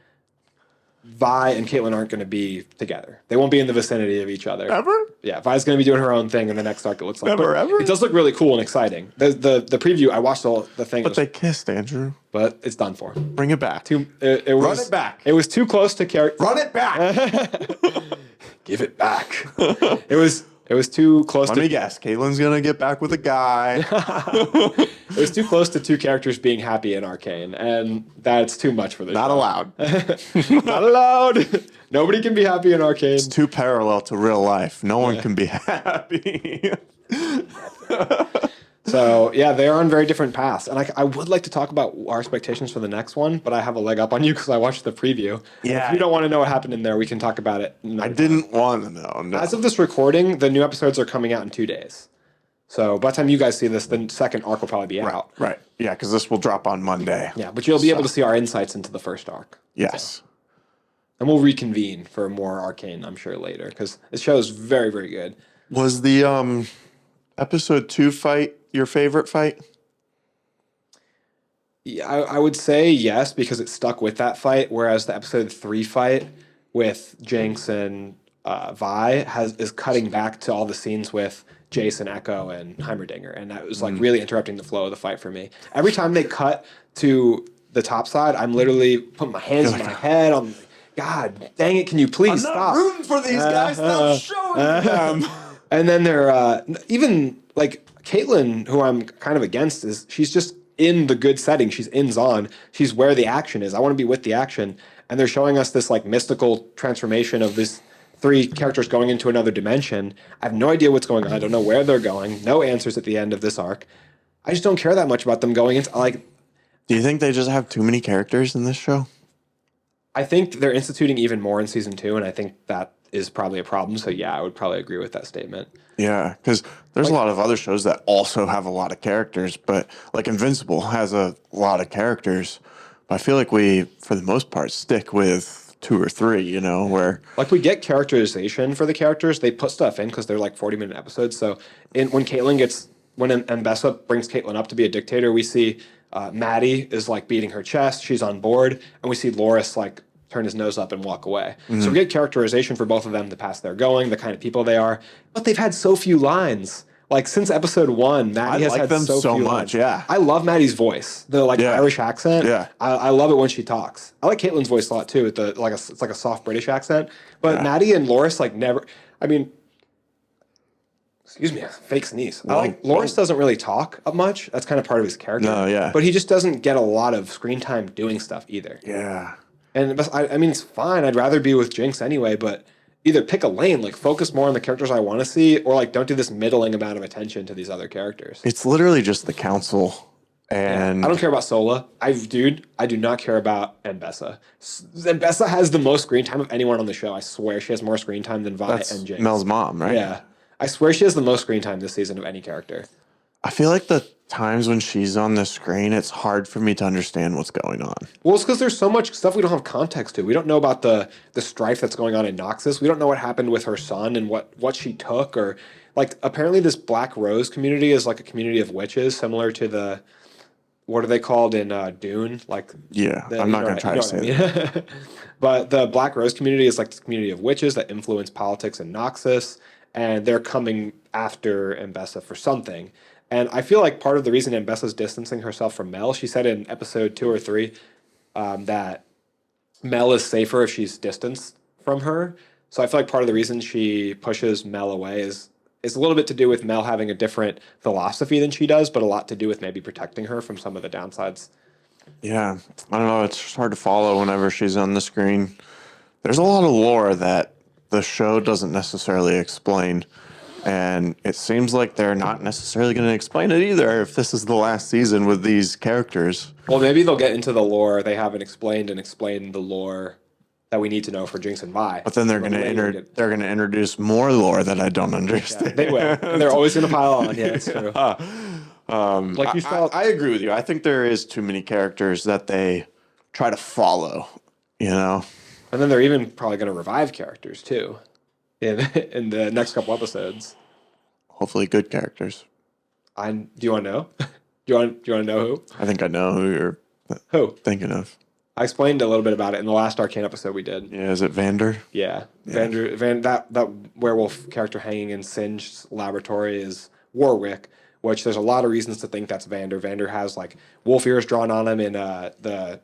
Vi and Caitlyn aren't going to be together. They won't be in the vicinity of each other. Ever? Yeah, Vi's going to be doing her own thing in the next arc, it looks like. Ever? It does look really cool and exciting. The preview, I watched the thing. But they kissed, Andrew. But it's done for. Bring it back. Run it back. It was too close to character. Run it back. Give it back. It was too close Let to me guess. Caitlin's going to get back with a guy. It was too close to 2 characters being happy in Arcane, and that's too much for this Not show. allowed. Not allowed. Nobody can be happy in Arcane. It's too parallel to real life. No one can be happy. So, yeah, they are on very different paths. And I would like to talk about our expectations for the next one, but I have a leg up on you because I watched the preview. Yeah. If you don't want to know what happened in there, we can talk about it. I didn't want to know. No. As of this recording, the new episodes are coming out in 2 days. So by the time you guys see this, the second arc will probably be out. Right. Yeah, because this will drop on Monday. Yeah, but you'll be able to see our insights into the first arc. Yes. And we'll reconvene for more Arcane, I'm sure, later, because this show is very, very good. Was the episode 2 fight your favorite fight? Yeah, I would say yes, because it stuck with that fight, whereas the episode 3 fight with Jinx and Vi is cutting back to all the scenes with Jace and Echo and Heimerdinger, and that was like really interrupting the flow of the fight for me. Every time they cut to the top side, I'm literally putting my hands in my head. I'm like, God dang it, can you please stop? I'm not rooting for these guys. Stop showing them. And then they're even like Caitlyn, who I'm kind of against, she's just in the good setting. She's in Zon. She's where the action is. I want to be with the action. And they're showing us this like mystical transformation of this three characters going into another dimension. I have no idea what's going on. I don't know where they're going. No answers at the end of this arc. I just don't care that much about them going into like. Do you think they just have too many characters in this show? I think they're instituting even more in season 2, and I think that is probably a problem. So yeah, I would probably agree with that statement. Yeah, because there's a lot of other shows that also have a lot of characters, but like Invincible has a lot of characters. But I feel like we, for the most part, stick with 2 or 3, you know, where Like we get characterization for the characters. They put stuff in because they're like 40-minute episodes. So when Mbessa brings Caitlyn up to be a dictator, we see Maddie is like beating her chest. She's on board, and we see Loris like turn his nose up and walk away. So we get characterization for both of them, the path they're going, the kind of people they are. But they've had so few lines. Like since episode 1, Maddie has like had them so so few much. lines. Yeah, I love Maddie's voice, the like Yeah. Irish accent. Yeah. I love it when she talks. I like Caitlyn's voice a lot too. With it's like a soft British accent. But Yeah. Maddie and Loris like never. I mean, excuse me, fake sneeze. Loris doesn't really talk up much. That's kind of part of his character. No, yeah. But he just doesn't get a lot of screen time doing stuff either. yeah. And I mean, it's fine. I'd rather be with Jinx anyway, but either pick a lane, like focus more on the characters I want to see, or like don't do this middling amount of attention to these other characters. It's literally just the council, and I don't care about Sola. I do not care about Mbessa. Mbessa has the most screen time of anyone on the show. I swear she has more screen time than Vi that's and Jinx. Mel's mom, right? Yeah. I swear she has the most screen time this season of any character. I feel like the times when she's on the screen, it's hard for me to understand what's going on. Well, it's because there's so much stuff we don't have context to. We don't know about the strife that's going on in Noxus. We don't know what happened with her son and what she took, or like apparently this Black Rose community is like a community of witches, similar to the what are they called in Dune? Like Yeah, I'm not going to try to say that. that. But the Black Rose community is like this community of witches that influence politics in Noxus, and they're coming after Mbessa for something. And I feel like part of the reason Mbessa's distancing herself from Mel, she said in episode 2 or 3 that Mel is safer if she's distanced from her. So I feel like part of the reason she pushes Mel away is a little bit to do with Mel having a different philosophy than she does, but a lot to do with maybe protecting her from some of the downsides. Yeah, I don't know. It's just hard to follow whenever she's on the screen. There's a lot of lore that the show doesn't necessarily explain. And it seems like they're not necessarily going to explain it either if this is the last season with these characters. Well, maybe they'll get into the lore they haven't explained and explain the lore that we need to know for Jinx and Vi. But then they're going to introduce more lore that I don't understand. They will. And they're always going to pile on. Yeah, it's true. Like you saw, I agree with you. I think there is too many characters that they try to follow, you know? and then they're even probably going to revive characters too in the next couple episodes. Hopefully good characters. Do you want to know? do you want to know who? I think I know who you're Who? thinking of. I explained a little bit about it in the last Arcane episode we did. Yeah, is it Vander? Yeah. That werewolf character hanging in Singe's laboratory is Warwick, which there's a lot of reasons to think that's Vander. Vander has like wolf ears drawn on him in the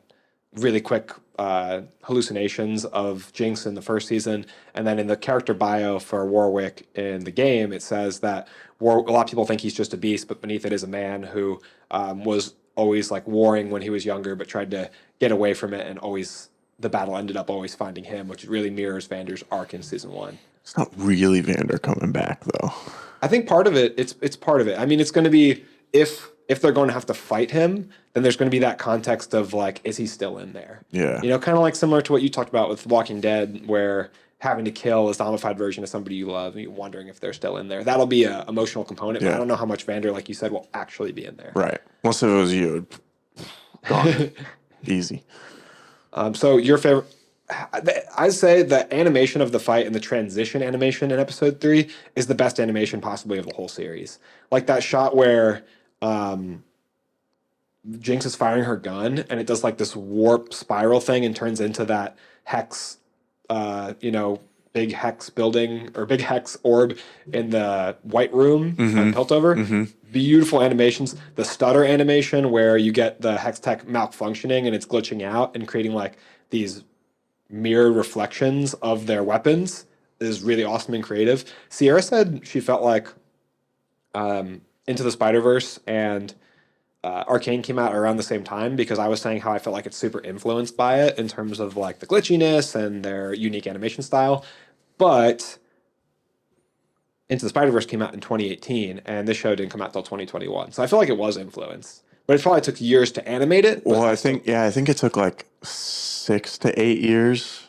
really quick hallucinations of Jinx in the first season, and then in the character bio for Warwick in the game, it says that a lot of people think he's just a beast, but beneath it is a man who was always like warring when he was younger, but tried to get away from it, and always the battle ended up always finding him, which really mirrors Vander's arc in season 1. It's not really Vander coming back though. I think part of it, it's part of it. I mean, it's going to be if they're going to have to fight him, then there's going to be that context of like, is he still in there? Yeah. You know, kind of like similar to what you talked about with Walking Dead, where having to kill a zombified version of somebody you love and you're wondering if they're still in there. That'll be an emotional component, but I don't know how much Vander, like you said, will actually be in there. Right. Unless if it was you, gone. Easy. So your favorite... I'd say the animation of the fight and the transition animation in episode 3 is the best animation possibly of the whole series. Like that shot where Jinx is firing her gun and it does like this warp spiral thing and turns into that hex, big hex building or big hex orb in the White Room on Piltover. Beautiful animations. The stutter animation where you get the hex tech malfunctioning and it's glitching out and creating like these mirror reflections of their weapons is really awesome and creative. Sierra said she felt like Into the Spider-Verse and Arcane came out around the same time, because I was saying how I felt like it's super influenced by it in terms of like the glitchiness and their unique animation style. But Into the Spider-Verse came out in 2018, and this show didn't come out till 2021. So I feel like it was influence. But it probably took years to animate it. Well, I think it took like 6 to 8 years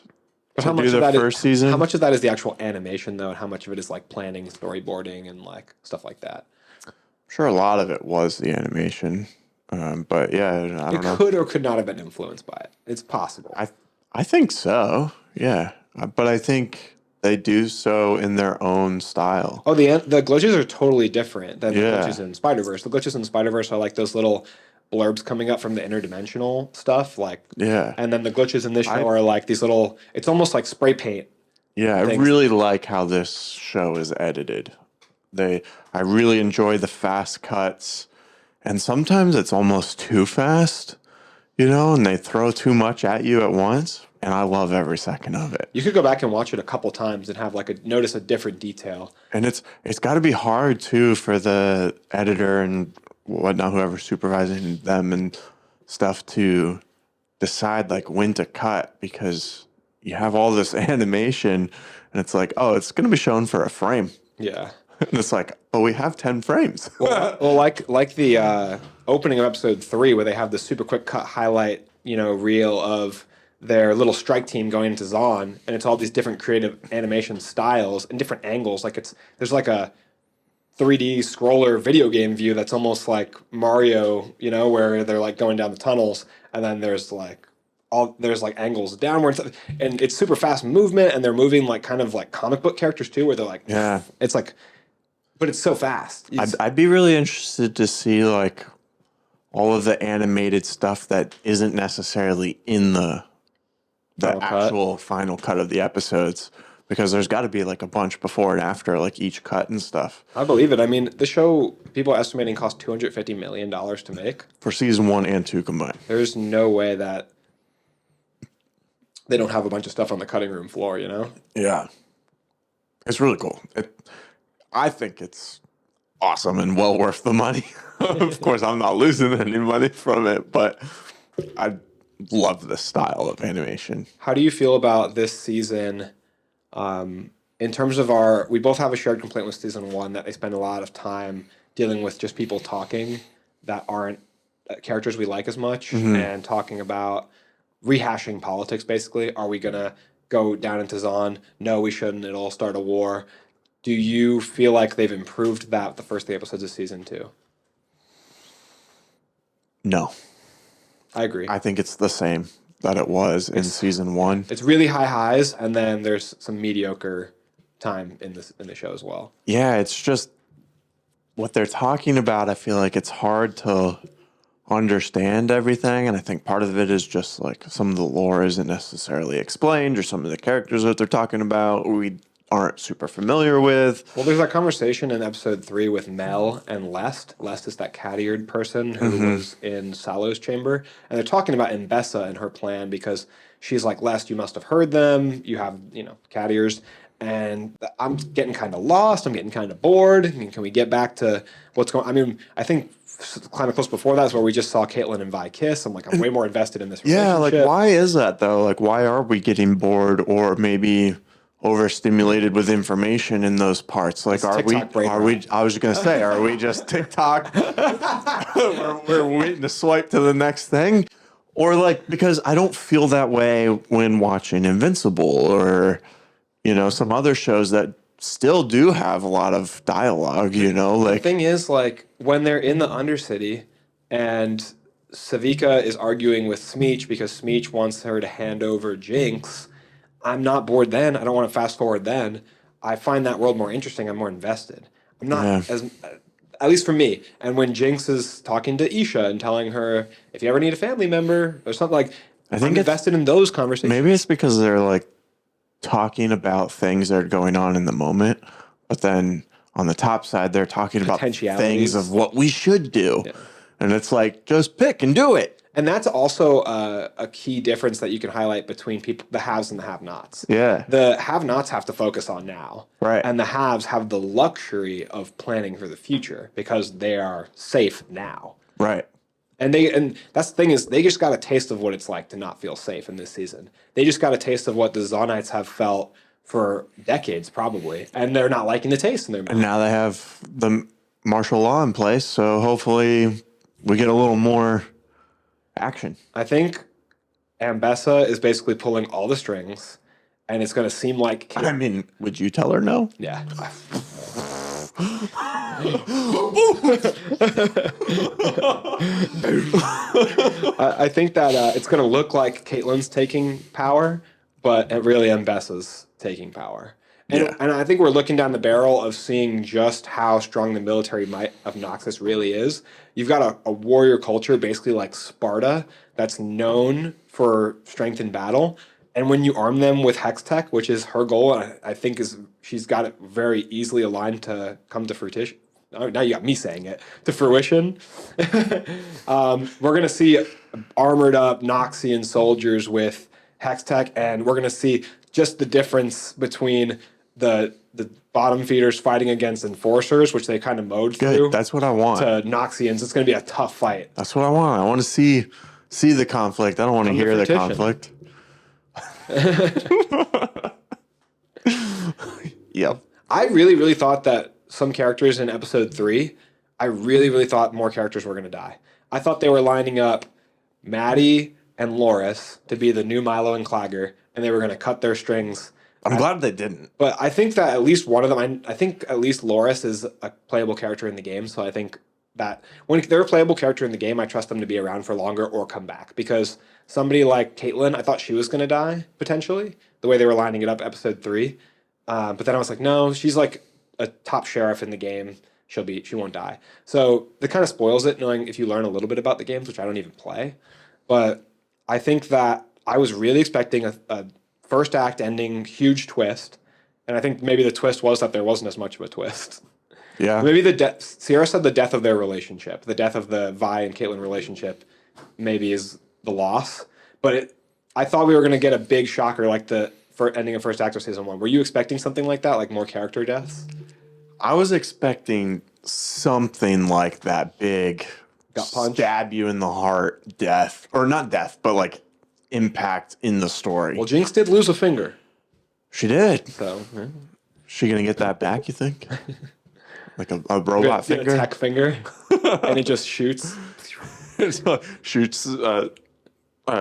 to do the first season. How much of that is the actual animation, though, and how much of it is like planning, storyboarding, and like stuff like that? I'm sure a lot of it was the animation. But yeah, I don't know. It could or could not have been influenced by it. It's possible. I think so. Yeah. But I think they do so in their own style. Oh, the glitches are totally different than the glitches in Spider-Verse. The glitches in Spider-Verse are like those little blurbs coming up from the interdimensional stuff, and then the glitches in this show are like these little. It's almost like spray paint. Yeah, I really like how this show is edited. I really enjoy the fast cuts, and sometimes it's almost too fast, and they throw too much at you at once. And I love every second of it. You could go back and watch it a couple times and have notice a different detail. And it's got to be hard too for the editor and whatnot, whoever's supervising them and stuff, to decide like when to cut, because you have all this animation and it's like, oh, it's going to be shown for a frame. Yeah. And it's like, but we have 10 frames. well, like the opening of episode 3, where they have the super quick cut highlight, reel of their little strike team going into Zon, and it's all these different creative animation styles and different angles. There's like a 3D scroller video game view that's almost like Mario, where they're like going down the tunnels, and then there's angles downwards, and it's super fast movement, and they're moving like kind of like comic book characters too, where they're like, yeah, it's like, but it's so fast. I'd be really interested to see like all of the animated stuff that isn't necessarily in the actual final cut of the episodes, because there's got to be like a bunch before and after, like each cut and stuff. I believe it. I mean, the show, people are estimating, cost $250 million to make. For season 1 and 2 combined. There's no way that they don't have a bunch of stuff on the cutting room floor, Yeah. It's really cool. I think it's awesome and well worth the money. Of course, I'm not losing any money from it, but I love this style of animation. How do you feel about this season? In terms of we both have a shared complaint with season 1 that they spend a lot of time dealing with just people talking that aren't characters we like as much, and talking about rehashing politics, basically. Are we going to go down into Zon? No, we shouldn't. It'll start a war. Do you feel like they've improved that with the first 3 episodes of season 2? No. I agree. I think it's the same that it was in season 1. It's really high highs, and then there's some mediocre time in the show as well. Yeah, it's just what they're talking about. I feel like it's hard to understand everything, and I think part of it is just like some of the lore isn't necessarily explained, or some of the characters that they're talking about we aren't super familiar with. Well, there's that conversation in episode 3 with Mel and Lest. Lest is that cat-eared person who was in Salo's chamber, and they're talking about Mbessa and her plan, because she's like, Lest, you must have heard them. You have, cat ears. And I'm getting kind of lost. I'm getting kind of bored. I mean, can we get back to what's going on? I mean, I think kind of close before that is where we just saw Caitlin and Vi kiss. I'm like, I'm way more invested in this relationship. Yeah, like, why is that, though? Like, why are we getting bored or maybe overstimulated with information in those parts? Like, are we, I was going to say, are we just TikTok? we're waiting to swipe to the next thing? Or like, because I don't feel that way when watching Invincible or, some other shows that still do have a lot of dialogue, like. The thing is, like, when they're in the Undercity and Savika is arguing with Smeech because Smeech wants her to hand over Jinx, I'm not bored then. I don't want to fast forward then. I find that world more interesting. I'm more invested. I'm not at least for me. And when Jinx is talking to Isha and telling her, if you ever need a family member or something, like, I think I'm invested in those conversations. Maybe it's because they're like talking about things that are going on in the moment, but then on the top side, they're talking about things of what we should do. Yeah. And it's like, just pick and do it. And that's also a key difference that you can highlight between people, the haves and the have-nots. Yeah. The have-nots have to focus on now. Right. And the haves have the luxury of planning for the future because they are safe now. Right. And that's the thing, is they just got a taste of what it's like to not feel safe in this season. They just got a taste of what the Zonites have felt for decades probably, and they're not liking the taste in their mouth. And now they have the martial law in place, so hopefully we get a little more action. I think Ambessa is basically pulling all the strings, and it's going to seem like I mean, would you tell her no? yeah. I think that it's going to look like Caitlyn's taking power, but it really Ambessa's taking power. And I think we're looking down the barrel of seeing just how strong the military might of Noxus really is. You've got a warrior culture, basically like Sparta, that's known for strength in battle. And when you arm them with Hex Tech, which is her goal, I think she's got it very easily aligned to come to fruition. Oh, now you got me saying it, to fruition. We're going to see armored up Noxian soldiers with Hex Tech, and we're going to see just the difference between the bottom feeders fighting against enforcers, which they kind of mowed through. That's what I want. To Noxians, it's going to be a tough fight. That's what I want. I want to see the conflict. I don't want to hear the conflict. Yep. I really, really thought that some characters in episode 3, I really, really thought more characters were going to die. I thought they were lining up Maddie and Loris to be the new Milo and Clagger, and they were going to cut their strings. I'm glad they didn't. But I think that at least one of them, I think at least Loris is a playable character in the game, so I think that when they're a playable character in the game, I trust them to be around for longer or come back. Because somebody like Caitlyn, I thought she was going to die, potentially, the way they were lining it up episode 3. But then I was like, no, she's like a top sheriff in the game. She won't die. So that kind of spoils it, knowing if you learn a little bit about the games, which I don't even play. But I think that I was really expecting a first act ending huge twist. And I think maybe the twist was that there wasn't as much of a twist. Yeah. Maybe Sierra said the death of their relationship, the death of the Vi and Caitlyn relationship maybe is the loss. But I thought we were going to get a big shocker like the ending of first act of season 1. Were you expecting something like that, like more character deaths? I was expecting something like that big gut punch, stab you in the heart, death, or not death, but like impact in the story. Well, Jinx did lose a finger. She did. So, yeah. She gonna get that back? You think? Like a robot finger, a tech finger, and it just shoots, shoots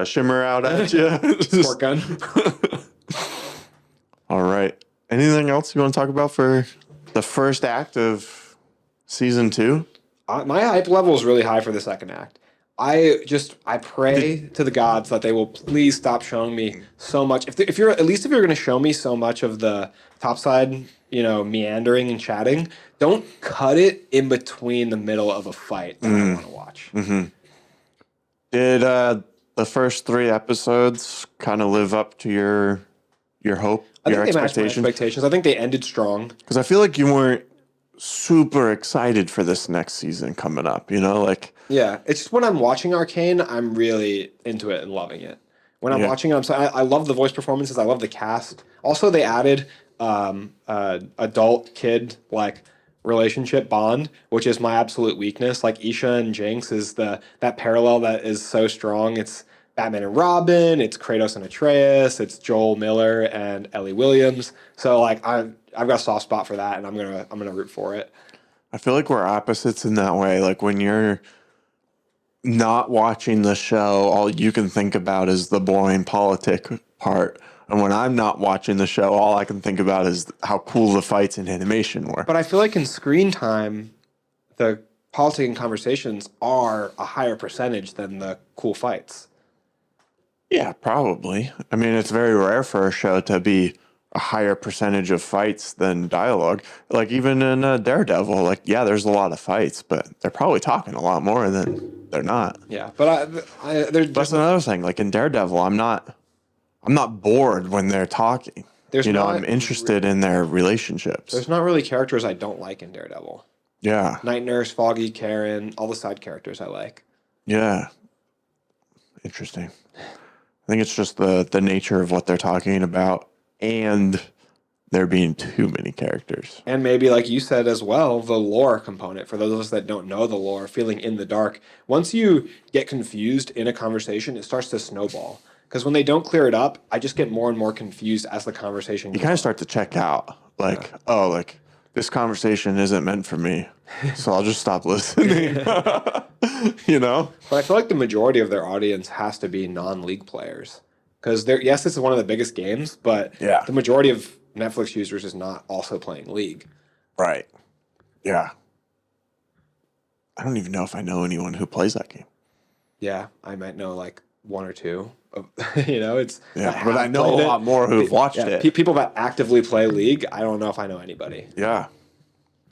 shimmer out at you. Squirt gun. All right. Anything else you want to talk about for the first act of season 2? My hype level is really high for the second act. I pray to the gods that they will please stop showing me so much. If you're going to show me so much of the topside, meandering and chatting, don't cut it in between the middle of a fight that I want to watch. Mm-hmm. Did the first 3 episodes kind of live up to your hope, your expectations? I think they matched my expectations. I think they ended strong. Because I feel like you weren't super excited for this next season coming up, Yeah, it's just when I'm watching Arcane, I'm really into it and loving it. When I'm watching it, I love the voice performances. I love the cast. Also, they added adult kid relationship bond, which is my absolute weakness. Like Isha and Jinx is that parallel that is so strong. It's Batman and Robin. It's Kratos and Atreus. It's Joel Miller and Ellie Williams. So I've got a soft spot for that, and I'm gonna root for it. I feel like we're opposites in that way. Like when you're not watching the show, all you can think about is the boring politic part. And when I'm not watching the show, all I can think about is how cool the fights and animation were. But I feel like in screen time, the politic and conversations are a higher percentage than the cool fights. Yeah, probably. I mean, it's very rare for a show to be a higher percentage of fights than dialogue. Like even in Daredevil, there's a lot of fights, but they're probably talking a lot more than they're not. Yeah, but that's another thing. Like in Daredevil, I'm not bored when they're talking. I'm interested in their relationships. There's not really characters I don't like in Daredevil. Yeah. Night Nurse, Foggy, Karen, all the side characters I like. Yeah. Interesting. I think it's just the nature of what they're talking about and there being too many characters. And maybe, like you said as well, the lore component. For those of us that don't know the lore, feeling in the dark. Once you get confused in a conversation, it starts to snowball. Because when they don't clear it up, I just get more and more confused as the conversation You goes kind on. of start to check out. Like, oh, like this conversation isn't meant for me. So I'll just stop listening. You know? But I feel like the majority of their audience has to be non-league players. Because yes, this is one of the biggest games, but Yeah. the majority of Netflix users is not also playing League. Right. Yeah. I don't even know if I know anyone who plays that game. Yeah, I might know like one or two. It's Yeah, but I know a lot more who've watched it. People that actively play League, I don't know if I know anybody. Yeah.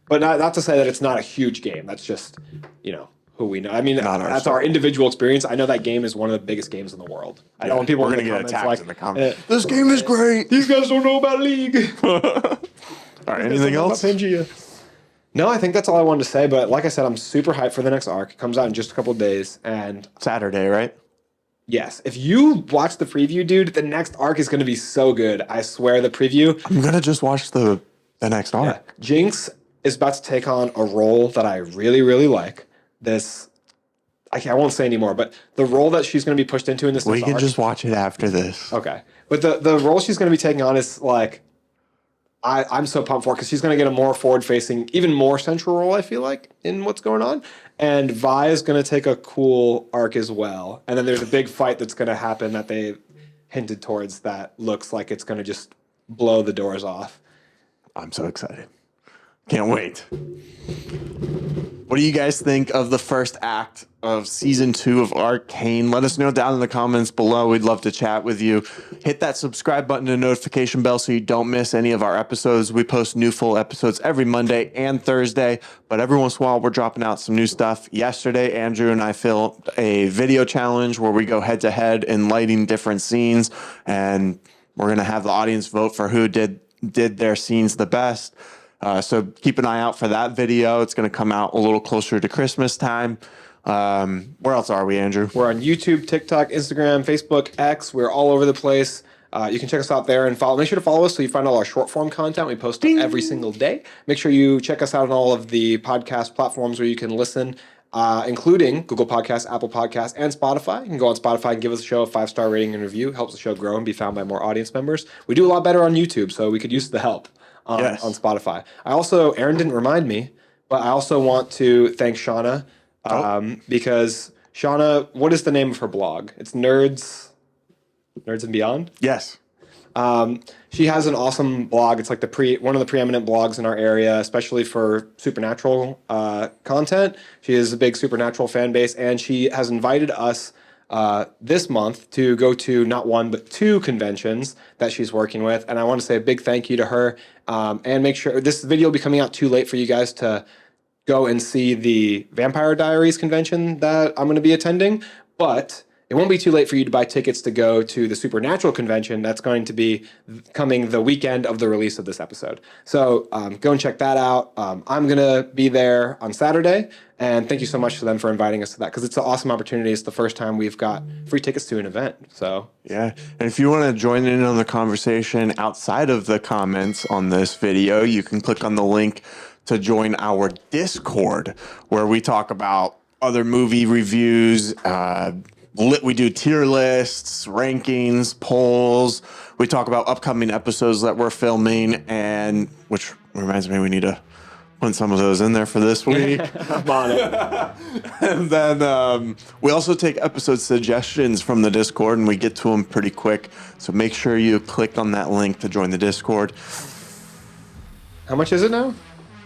But not to say that it's not a huge game. That's just, who we know. I mean, Not our that's style. our individual experience. I know that game is one of the biggest games in the world. I don't want people We're in gonna the get comments attacked like, in the comments. This game is great. these guys don't know about League. All right. Anything else? No, I think that's all I wanted to say. But like I said, I'm super hyped for the next arc. It comes out in just a couple of days. And Saturday, right? yes, if you watch the preview, dude, the next arc is going to be so good. I swear the preview. I'm gonna just watch the next arc. Yeah. Jinx is about to take on a role that I really, really like. I won't say anymore, but the role that she's going to be pushed into in this We next can arc. just watch it after this. Okay. But the role she's going to be taking on is like, I'm so pumped for because she's going to get a more forward-facing, even more central role, I feel like, in what's going on. And Vi is going to take a cool arc as well. And then there's a big fight that's going to happen that they hinted towards that looks like it's going to just blow the doors off. I'm so excited. Can't wait. What do you guys think of the first act of season 2 of Arcane? Let us know down in the comments below. We'd love to chat with you. Hit that subscribe button and notification bell so you don't miss any of our episodes. We post new full episodes every Monday and Thursday, but every once in a while we're dropping out some new stuff. Yesterday, Andrew and I filmed a video challenge where we go head to head in lighting different scenes, and we're going to have the audience vote for who did their scenes the best. So keep an eye out for that video. It's going to come out a little closer to Christmas time. Where else are we, Andrew? We're on YouTube, TikTok, Instagram, Facebook, X. We're all over the place. You can check us out there and follow. Make sure to follow us so you find all our short form content. We post every single day. Make sure you check us out on all of the podcast platforms where you can listen, including Google Podcasts, Apple Podcasts, and Spotify. You can go on Spotify and give us a show a 5-star rating and review. Helps the show grow and be found by more audience members. We do a lot better on YouTube, so we could use the help on Spotify. Aaron didn't remind me, but I also want to thank Shauna because Shauna, what is the name of her blog? It's Nerds and Beyond. Yes. She has an awesome blog. It's like one of the preeminent blogs in our area, especially for supernatural content. She is a big supernatural fan base, and she has invited us this month to go to not one but 2 conventions that she's working with. And I want to say a big thank you to her, and make sure this video will be coming out too late for you guys to go and see the Vampire Diaries convention that I'm going to be attending, but it won't be too late for you to buy tickets to go to the Supernatural convention that's going to be coming the weekend of the release of this episode. So go and check that out. I'm going to be there on Saturday, and thank you so much to them for inviting us to that because it's an awesome opportunity. It's the first time we've got free tickets to an event. So yeah. And if you want to join in on the conversation outside of the comments on this video, you can click on the link to join our Discord where we talk about other movie reviews, we do tier lists, rankings, polls. We talk about upcoming episodes that we're filming, and which reminds me we need to put some of those in there for this week. I'm on it. And then we also take episode suggestions from the Discord, and we get to them pretty quick. So make sure you click on that link to join the Discord. How much is it now?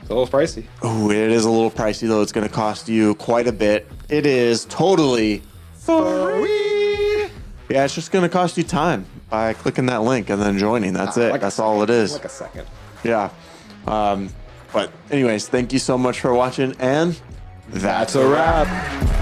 It's a little pricey. Oh, it is a little pricey, though. It's going to cost you quite a bit. It is totally free. Yeah, it's just going to cost you time by clicking that link and then joining. That's it. That's all it is. Like a second. Yeah. But anyways, thank you so much for watching, and That's a wrap.